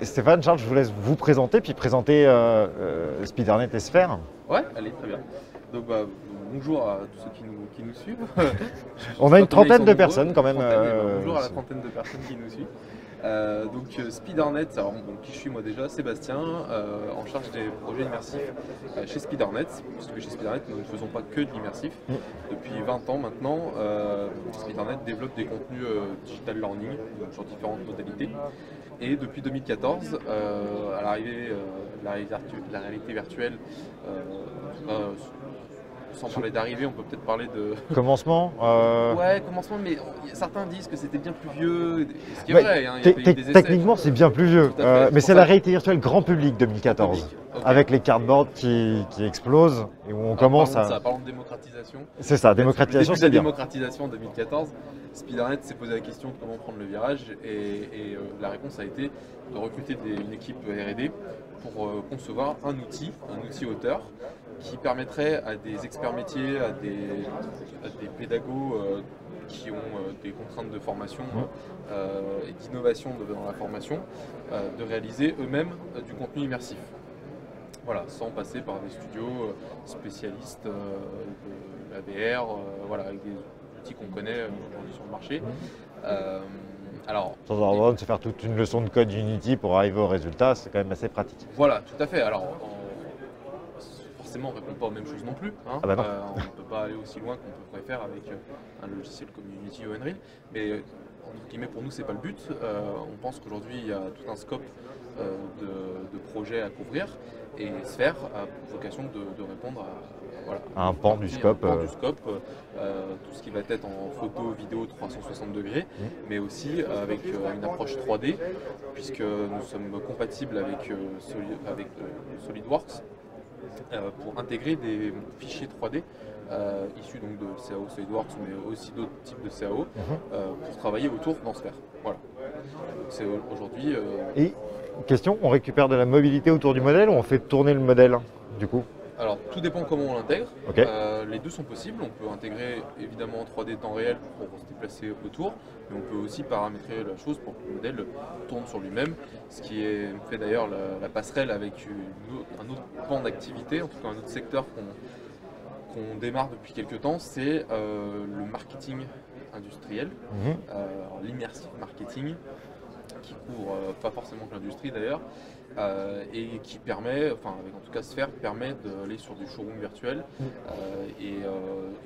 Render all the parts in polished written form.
Stéphane, Charles, je vous laisse vous présenter, puis présenter SpiderNet et Sphère. Ouais, allez, très bien. Donc, bonjour à tous ceux qui nous suivent. On a une trentaine de nombreux, personnes quand même. bonjour à la trentaine de personnes qui nous suivent. SpiderNet, alors qui je suis moi déjà, Sébastien, en charge des projets immersifs chez SpiderNet, parce que chez SpiderNet nous ne faisons pas que de l'immersif. Depuis 20 ans maintenant, SpiderNet développe des contenus digital learning sur différentes modalités. Et depuis 2014, à l'arrivée de la réalité virtuelle, sans parler d'arrivée, on peut peut-être parler de... Commencement Ouais, commencement, mais certains disent que c'était bien plus vieux, ce qui est vrai, hein, il y a eu des essais. Techniquement, c'est bien plus vieux, mais c'est ça. la réalité virtuelle grand public 2014, Okay. avec les cardboards qui explosent, et où on commence à... Parlons de démocratisation. C'est ça, démocratisation, c'est bien. Démocratisation en 2014, SpiderNet s'est posé la question de comment prendre le virage, et la réponse a été de recruter une équipe R&D pour concevoir un outil auteur, qui permettrait à des experts métiers, à des pédagogues qui ont des contraintes de formation et d'innovation dans la formation, de réaliser eux-mêmes du contenu immersif. Voilà, sans passer par des studios spécialistes de la VR, voilà, avec des outils qu'on connaît aujourd'hui sur le marché. Sans avoir besoin de se faire toute une leçon de code Unity pour arriver au résultat, c'est quand même assez pratique. Voilà, tout à fait. Alors, forcément, on ne répond pas aux mêmes choses non plus. Hein. Ah bah non. On ne peut pas aller aussi loin qu'on pourrait faire avec un logiciel comme Unity ou Unreal. Mais entre guillemets, pour nous, c'est pas le but. On pense qu'aujourd'hui, il y a tout un scope de projets à couvrir. Et Sphère a vocation de répondre à un pan du scope. Tout ce qui va être en photo, vidéo 360 degrés, mais aussi avec une approche 3D, puisque nous sommes compatibles avec SolidWorks pour intégrer des fichiers 3D issus donc de CAO SolidWorks, mais aussi d'autres types de CAO, pour travailler autour dans Sphère. Voilà. C'est aujourd'hui. Et question, on récupère de la mobilité autour du modèle ou on fait tourner le modèle du coup? Alors, tout dépend comment on l'intègre. Okay. Les deux sont possibles. On peut intégrer évidemment en 3D temps réel pour se déplacer autour, mais on peut aussi paramétrer la chose pour que le modèle tourne sur lui-même, ce qui fait d'ailleurs la passerelle avec un autre pan d'activité, en tout cas un autre secteur qu'on démarre depuis quelques temps, c'est le marketing industriel, l'immersive marketing, qui couvre pas forcément que l'industrie d'ailleurs, et qui permet, enfin avec en tout cas Sphère, permet d'aller sur du showroom virtuel, et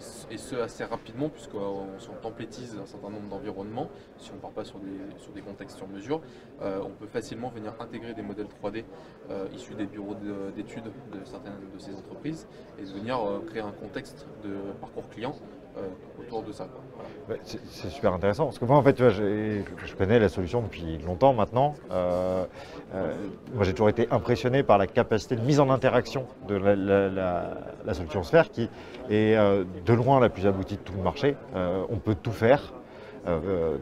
ce assez rapidement, puisqu'on templétise un certain nombre d'environnements. Si on ne part pas sur des contextes sur mesure, on peut facilement venir intégrer des modèles 3D issus des bureaux d'études de certaines de ces entreprises, et de venir créer un contexte de parcours client autour de ça. Voilà. C'est super intéressant, parce que moi en fait, tu vois, je connais la solution depuis longtemps maintenant. Moi j'ai toujours été impressionné par la capacité de mise en interaction de la solution Sphère, qui est de loin la plus aboutie de tout le marché. On peut tout faire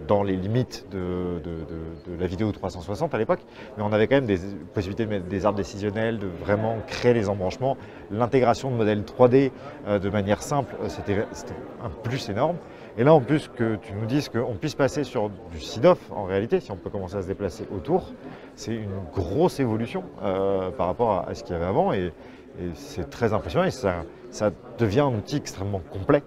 dans les limites de la vidéo 360 à l'époque, mais on avait quand même des possibilités de mettre des arbres décisionnels, de vraiment créer les embranchements. L'intégration de modèles 3D de manière simple, c'était un plus énorme. Et là en plus que tu nous dises qu'on puisse passer sur du SIDOF en réalité, si on peut commencer à se déplacer autour, c'est une grosse évolution par rapport à ce qu'il y avait avant, et c'est très impressionnant, et ça devient un outil extrêmement complet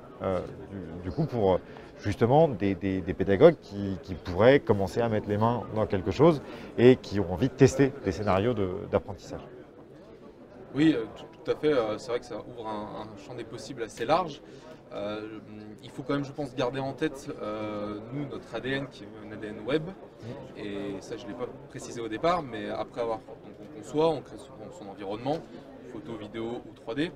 du coup pour justement des pédagogues qui pourraient commencer à mettre les mains dans quelque chose et qui ont envie de tester des scénarios d'apprentissage. Oui, tout à fait. C'est vrai que ça ouvre un champ des possibles assez large. Il faut quand même, je pense, garder en tête nous, notre ADN qui est un ADN web. Et ça, je ne l'ai pas précisé au départ, mais après avoir on conçoit, on crée son environnement, photo, vidéo ou 3D,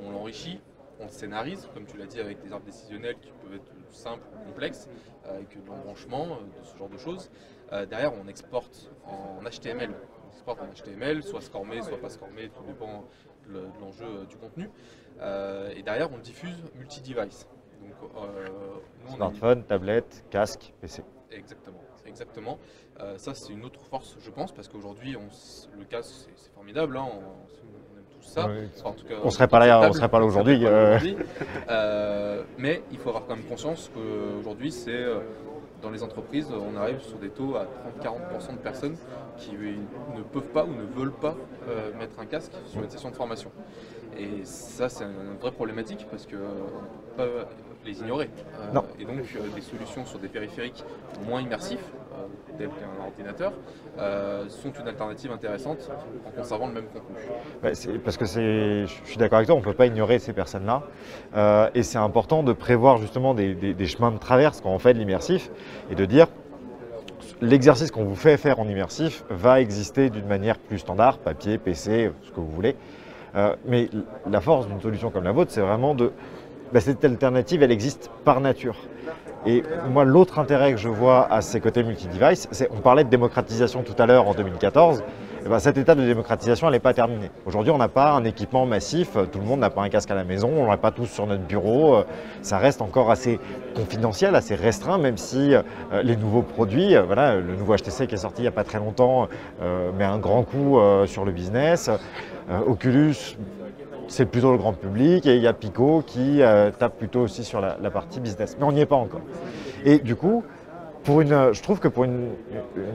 on l'enrichit. On le scénarise, comme tu l'as dit, avec des arbres décisionnels qui peuvent être simples ou complexes, avec de l'embranchement, de ce genre de choses. Derrière, on exporte en HTML. On exporte en HTML, soit scormé, soit pas scormé, tout dépend de l'enjeu du contenu. Et derrière, on diffuse multi-device. Smartphone, tablette, casque, PC. Exactement. Ça, c'est une autre force, je pense, parce qu'aujourd'hui, le casque, c'est formidable. Hein, ça. Oui. Enfin, en tout cas, on ne serait pas là aujourd'hui. Mais il faut avoir quand même conscience qu'aujourd'hui, c'est dans les entreprises, on arrive sur des taux à 30-40% de personnes qui ne peuvent pas ou ne veulent pas mettre un casque sur une session de formation. Et ça, c'est une vraie problématique parce qu'on ne peut pas les ignorer. Et donc, des solutions sur des périphériques moins immersifs, tels qu'un ordinateur, sont une alternative intéressante en conservant le même contenu. Parce que je suis d'accord avec toi, on ne peut pas ignorer ces personnes-là. Et c'est important de prévoir justement des chemins de traverse quand on fait de l'immersif et de dire l'exercice qu'on vous fait faire en immersif va exister d'une manière plus standard, papier, PC, ce que vous voulez. Mais la force d'une solution comme la vôtre, c'est vraiment cette alternative, elle existe par nature. Et moi, l'autre intérêt que je vois à ces côtés multi-device, on parlait de démocratisation tout à l'heure en 2014, cette étape de démocratisation, elle n'est pas terminée. Aujourd'hui, on n'a pas un équipement massif, tout le monde n'a pas un casque à la maison, on l'a pas tous sur notre bureau, ça reste encore assez confidentiel, assez restreint, même si les nouveaux produits, le nouveau HTC qui est sorti il n'y a pas très longtemps, met un grand coup sur le business. Oculus, c'est plutôt le grand public, et il y a Pico qui tape plutôt aussi sur la partie business. Mais on n'y est pas encore. Et du coup, je trouve que pour une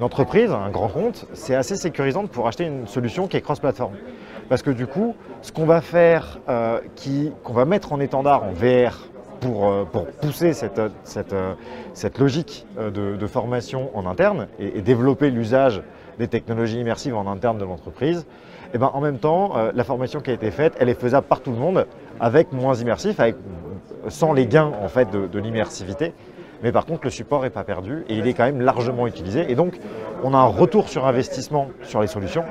entreprise, un grand compte, c'est assez sécurisant de pouvoir acheter une solution qui est cross-platform. Parce que du coup, ce qu'on va faire, qu'on va mettre en étendard en VR pour pousser cette logique de formation en interne et développer l'usage des technologies immersives en interne de l'entreprise, et en même temps, la formation qui a été faite, elle est faisable par tout le monde, avec moins immersif, sans les gains en fait, de l'immersivité. Mais par contre, le support n'est pas perdu et il est quand même largement utilisé. Et donc, on a un retour sur investissement sur les solutions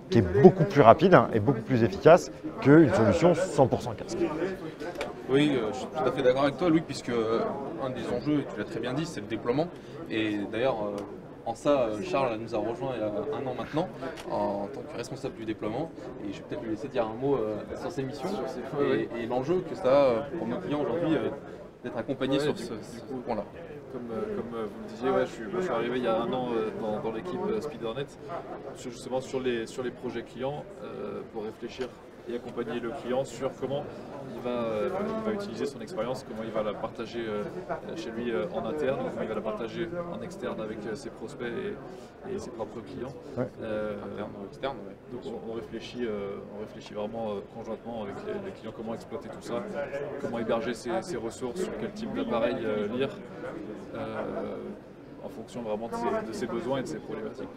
qui est beaucoup plus rapide et beaucoup plus efficace qu'une solution 100% casque. Oui, je suis tout à fait d'accord avec toi, Louis, puisque un des enjeux, et tu l'as très bien dit, c'est le déploiement. Et d'ailleurs, en ça, Charles nous a rejoint il y a un an maintenant en tant que responsable du déploiement. Et je vais peut-être lui laisser dire un mot sur ses missions et l'enjeu que ça a pour nos clients aujourd'hui d'être accompagnés sur ce point-là. Comme vous le disiez, je suis arrivé il y a un an dans l'équipe Speedernet, justement sur les projets clients, pour réfléchir et accompagner le client sur comment il va utiliser son expérience, comment il va la partager chez lui en interne, comment il va la partager en externe avec ses prospects et ses propres clients. Ouais. Externe, Donc on réfléchit vraiment conjointement avec les clients comment exploiter tout ça, comment héberger ses ressources, sur quel type d'appareil lire, en fonction vraiment de ses besoins et de ses problématiques.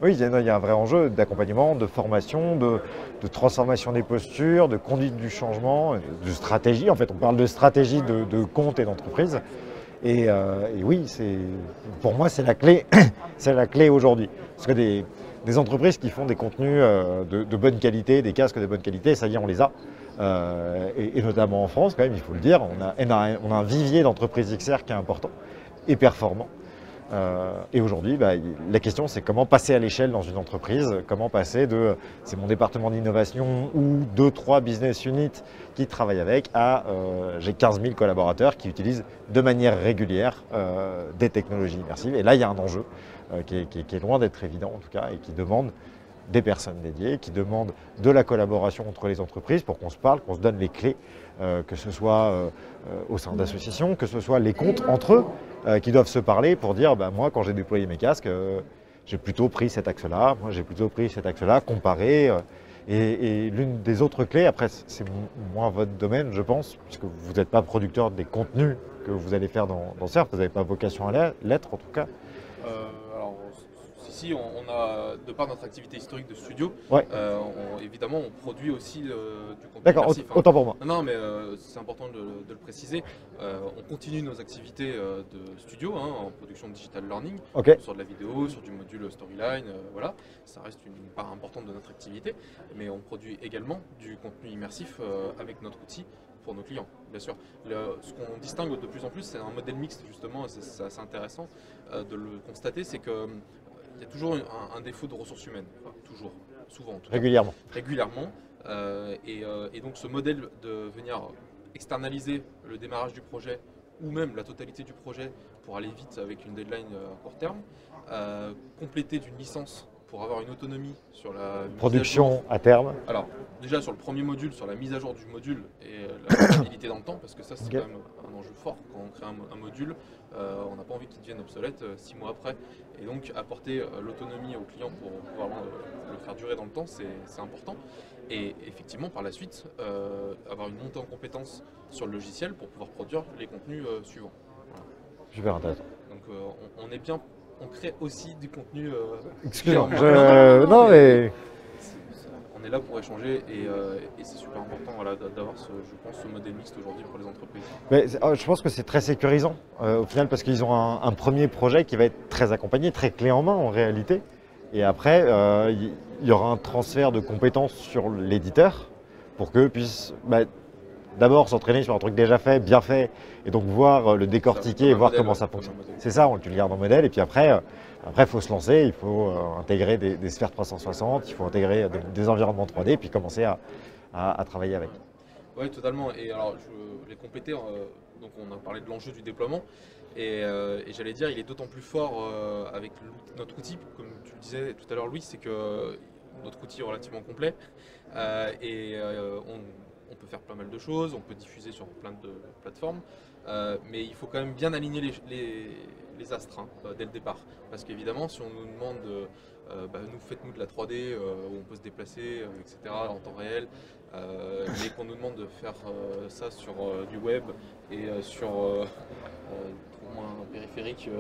Oui, il y a un vrai enjeu d'accompagnement, de formation, de transformation des postures, de conduite du changement, de stratégie. En fait, on parle de stratégie de compte et d'entreprise. Et oui, pour moi, c'est la clé, c'est la clé aujourd'hui. Parce que des entreprises qui font des contenus de bonne qualité, des casques de bonne qualité, ça y est, on les a. Et notamment en France, quand même, il faut le dire, on a un vivier d'entreprises XR qui est important et performant. Et aujourd'hui, la question c'est comment passer à l'échelle dans une entreprise, comment passer c'est mon département d'innovation ou 2-3 business units qui travaillent avec à j'ai 15 000 collaborateurs qui utilisent de manière régulière des technologies immersives. Et là, il y a un enjeu qui est loin d'être évident en tout cas et qui demande des personnes dédiées, qui demandent de la collaboration entre les entreprises pour qu'on se parle, qu'on se donne les clés, que ce soit au sein d'associations, que ce soit les comptes entre eux, qui doivent se parler pour dire moi quand j'ai déployé mes casques, j'ai plutôt pris cet axe-là, moi j'ai plutôt pris cet axe-là, comparé. Et l'une des autres clés, après c'est moins votre domaine je pense, puisque vous n'êtes pas producteur des contenus que vous allez faire dans CERF, vous n'avez pas vocation à l'être en tout cas. Si, on a, de par notre activité historique de studio, évidemment, on produit aussi du contenu. D'accord, autant pour moi. Non, mais c'est important de le préciser. On continue nos activités de studio en production de digital learning, sur de la vidéo, sur du module storyline, voilà. Ça reste une part importante de notre activité, mais on produit également du contenu immersif avec notre outil pour nos clients, bien sûr. Ce qu'on distingue de plus en plus, c'est un modèle mixte, justement, et c'est assez intéressant de le constater, c'est que il y a toujours un défaut de ressources humaines, toujours, souvent en tout cas. Régulièrement. Et donc ce modèle de venir externaliser le démarrage du projet ou même la totalité du projet pour aller vite avec une deadline à court terme, complété d'une licence pour avoir une autonomie sur la mise à Production jour. à terme. Alors, déjà sur le premier module, sur la mise à jour du module et la stabilité dans le temps, parce que ça c'est Ok. quand même un enjeu fort. Quand on crée un module, on n'a pas envie qu'il devienne obsolète 6 mois après. Et donc apporter l'autonomie au client pour pouvoir le faire durer dans le temps, c'est important. Et effectivement, par la suite, avoir une montée en compétences sur le logiciel pour pouvoir produire les contenus suivants. Voilà. Super intéressant. Donc on est bien, on crée aussi du contenu. Excuse-moi. clairement. Non, mais. On est là pour échanger et c'est super important voilà, d'avoir, je pense, ce modèle mixte aujourd'hui pour les entreprises. Mais je pense que c'est très sécurisant au final parce qu'ils ont un premier projet qui va être très accompagné, très clé en main en réalité. Et après, il y aura un transfert de compétences sur l'éditeur pour qu'eux puissent d'abord s'entraîner sur un truc déjà fait, bien fait, et donc voir le décortiquer et voir comment ça fonctionne. C'est ça, tu le gardes en modèle et puis après, il faut se lancer, il faut intégrer des sphères 360, il faut intégrer des environnements 3D et puis commencer à travailler avec. Oui, totalement. Et alors, je l'ai complété, donc on a parlé de l'enjeu du déploiement. Et j'allais dire, il est d'autant plus fort avec notre outil, comme tu le disais tout à l'heure Louis, c'est que notre outil est relativement complet on peut faire pas mal de choses, on peut diffuser sur plein de plateformes, mais il faut quand même bien aligner les astres dès le départ. Parce qu'évidemment, si on nous demande, faites-nous de la 3D où on peut se déplacer, etc. en temps réel, mais qu'on nous demande de faire ça sur du web et sur trouve-moi un périphérique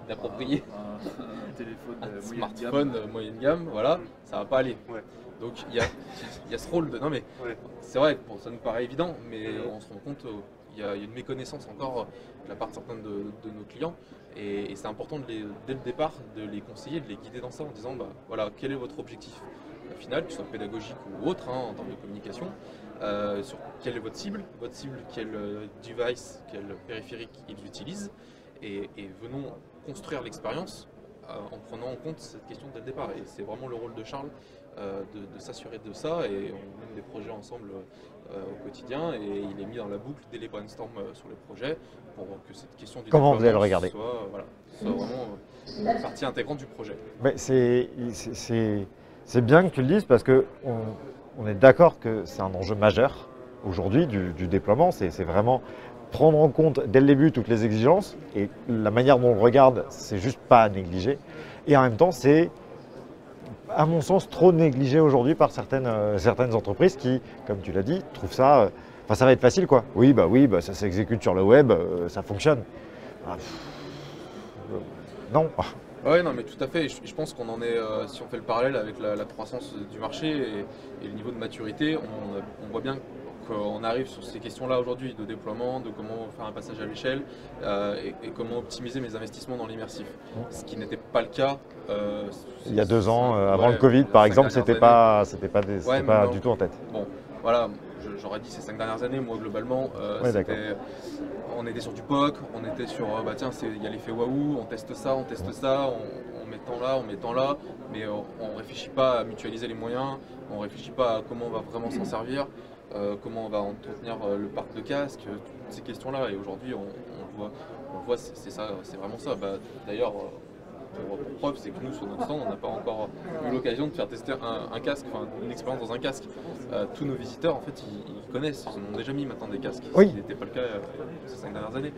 inapproprié, Un téléphone un moyenne gamme. smartphone moyenne gamme, voilà, ça va pas aller. Ouais. Donc il y a ce rôle de... Non mais Ouais. c'est vrai, bon, ça nous paraît évident, mais on se rend compte qu'il y a une méconnaissance encore de la part de certains de nos clients. Et c'est important dès le départ de les conseiller, de les guider dans ça en disant voilà, quel est votre objectif final, que ce soit pédagogique ou autre en termes de communication, sur quelle est votre cible, quel device, quel périphérique ils utilisent, et venons construire l'expérience en prenant en compte cette question dès le départ. Et c'est vraiment le rôle de Charles de s'assurer de ça, et on mène des projets ensemble au quotidien, et il est mis dans la boucle dès les brainstorms sur les projets pour que cette question du Comment vous allez le déploiement regarder soit vraiment partie intégrante du projet. Mais c'est bien que tu le dises parce qu'on est d'accord que c'est un enjeu majeur aujourd'hui du déploiement. C'est vraiment prendre en compte dès le début toutes les exigences et la manière dont on le regarde, c'est juste pas à négliger. Et en même temps, c'est à mon sens trop négligé aujourd'hui par certaines entreprises qui, comme tu l'as dit, trouvent ça, ça va être facile quoi. Oui, ça s'exécute sur le web, ça fonctionne. Non. Oui, non, mais tout à fait. Je pense qu'on en est, si on fait le parallèle avec la croissance du marché et le niveau de maturité, on voit bien qu'on arrive sur ces questions-là aujourd'hui de déploiement, de comment faire un passage à l'échelle et comment optimiser mes investissements dans l'immersif. Ce qui n'était pas le cas il y a 2 ans, avant le Covid par exemple, c'était pas du tout en tête. Bon, voilà, j'aurais dit ces 5 dernières années, moi globalement, on était sur du POC, on était sur, il y a l'effet waouh, on teste ça, on met tant là, mais on ne réfléchit pas à mutualiser les moyens, on ne réfléchit pas à comment on va vraiment s'en servir, comment on va entretenir le parc de casques, toutes ces questions-là. Et aujourd'hui, on voit c'est ça, c'est vraiment ça. D'ailleurs, pour preuve, c'est que nous, sur notre stand, on n'a pas encore eu l'occasion de faire tester un casque, enfin une expérience dans un casque. Tous nos visiteurs, en fait, ils connaissent, ils en ont déjà mis maintenant des casques, ce qui n'était pas le cas ces 5 dernières années.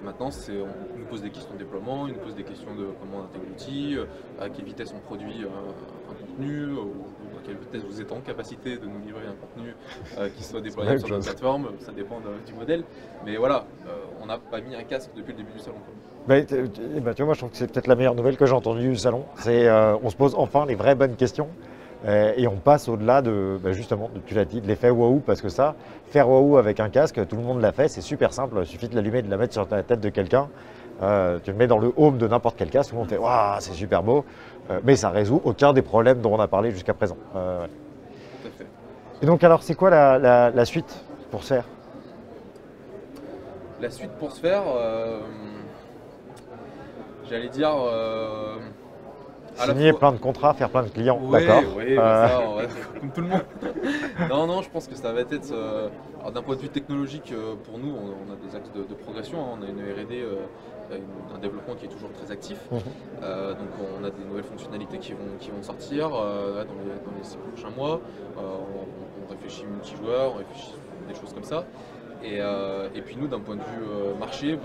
Maintenant, on nous pose des questions de déploiement, ils nous posent des questions de comment on intègre l'outil, à quelle vitesse on produit un contenu, à quelle vitesse vous êtes en capacité de nous livrer un contenu qui soit déployé sur notre plateforme, ça dépend du modèle. Mais voilà, on n'a pas mis un casque depuis le début du salon. Tu vois, moi je trouve que c'est peut-être la meilleure nouvelle que j'ai entendue du salon. C'est on se pose enfin les vraies bonnes questions et on passe au-delà de justement, tu l'as dit, de l'effet waouh, parce que faire waouh avec un casque, tout le monde l'a fait, c'est super simple, il suffit de l'allumer, de la mettre sur la tête de quelqu'un. Tu le mets dans le home de n'importe quel casque, tout le monde fait waouh, c'est super beau, mais ça résout aucun des problèmes dont on a parlé jusqu'à présent. Tout à fait. Et donc alors c'est quoi la suite pour se faire? La suite pour se faire, j'allais dire, à la signer fois- plein de contrats, faire plein de clients, Ouais, d'accord. ouais, bah ça, ouais, comme tout le monde. Non, je pense que ça va être. Alors d'un point de vue technologique, pour nous, on a des axes de progression, hein. On a une R&D, un développement qui est toujours très actif. Mhm. Donc on a des nouvelles fonctionnalités qui vont sortir là, dans les 6 prochains mois. On réfléchit multijoueur, on réfléchit des choses comme ça. Et puis nous, d'un point de vue marché,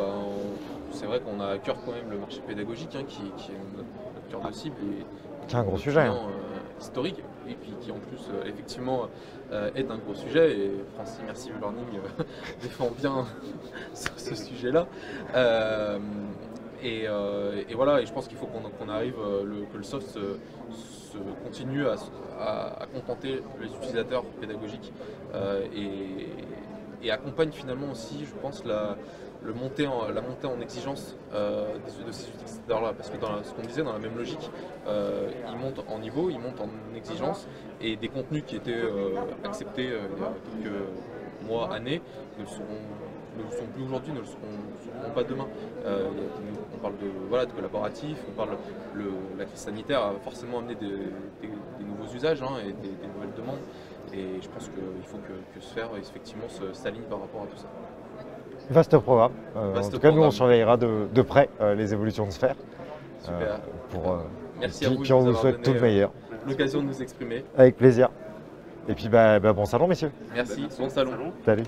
c'est vrai qu'on a à cœur quand même le marché pédagogique, hein, qui est notre cœur de cible. C'est un gros notre sujet, client, hein. historique, et puis qui en plus effectivement est un gros sujet, et France Immersive Learning défend bien sur ce sujet-là. Et voilà, et je pense qu'il faut qu'on arrive, que le soft continue à contenter les utilisateurs pédagogiques, et accompagne finalement aussi, je pense, la montée en exigence de ces utilisateurs-là. Parce que ce qu'on disait, dans la même logique, ils montent en niveau, ils montent en exigence, et des contenus qui étaient acceptés il y a quelques mois, années, ne le sont plus aujourd'hui, ne le seront pas demain. On parle de collaboratif, la crise sanitaire a forcément amené des nouveaux usages, hein, et des nouvelles demandes. Et je pense qu'il faut que Sphere effectivement s'aligne par rapport à tout ça. Vaste programme. Vaste En tout cas, nous, on programme. surveillera de près les évolutions de Sphere. Super. Merci à vous. Puis on de vous nous souhaite avoir tout le donné, meilleur. l'occasion de nous exprimer. Avec plaisir. Et puis, bon salon, messieurs. Merci. Bon salon. Salut.